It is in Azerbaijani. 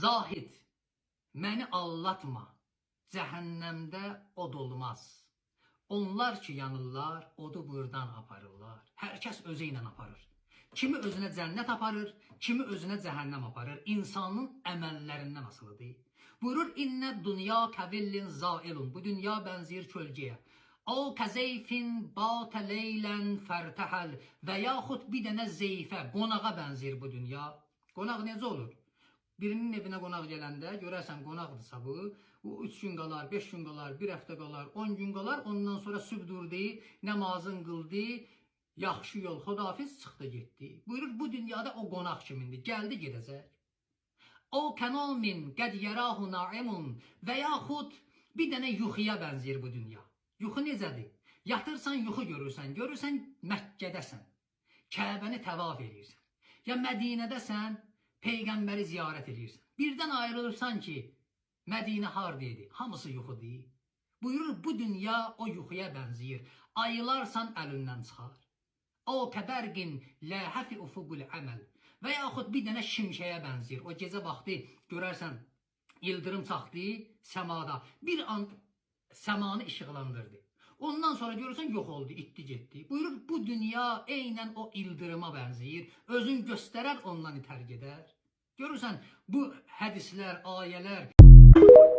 Zahid, məni allatma, cəhənnəmdə od olmaz. Onlar ki yanırlar, odu buradan aparırlar. Hər kəs özü ilə aparır. Kimi özünə cənnət aparır, kimi özünə cəhənnəm aparır. İnsanın əməllərindən asılıdır. Buyurur, İnnə dünya kəvillin zailun. Bu dünya bənzir kölgəyə. O kəzeyfin batə leylən fərtəhəl. Və yaxud bir dənə zeyfə, qonağa bənzir bu dünya. Qonaq necə olur? Birinin evinə qonaq gələndə görərsən qonaqdırsa bu, 3 gün qalar, 5 gün qalar, 1 həftə qalar, 10 gün qalar, ondan sonra sübh durdu, namazın qıldı, yaxşı yol, xodafiz çıxdı getdi. Buyurur, bu dünyada o qonaq kimindir, gəldi gedəcək. O kənamin qəd yərahu naimun və yaxud bir dənə yuxuya bənzir bu dünya. Yuxu necədir? Yatırsan, yuxu görürsən Məkkədəsən, Kəbəni təvaf edirsən, ya Mədinədəsən, Peyğəmbəri ziyarət edirsən. Birdən ayrılırsan ki, Mədinə hardaydı? Hamısı yuxudur. Buyurur, bu dünya o yuxuya bənziyir. Ayılarsan əlindən çıxar. O kəbərqin ləhəfi ufuqul əməl. Və yaxud bir dənə şimşəyə bənziyir. O gecə vaxtı görərsən, yıldırım çaxdı səmada. Bir an səmanı işıqlandırdı. Ondan sonra görürsən, yox oldu, itdi, getdi. Buyurur, bu dünya eynən o ildırıma bənziyir. Özün göstərər, ondan itər gedər. Görürsən, bu hədislər, ayələr...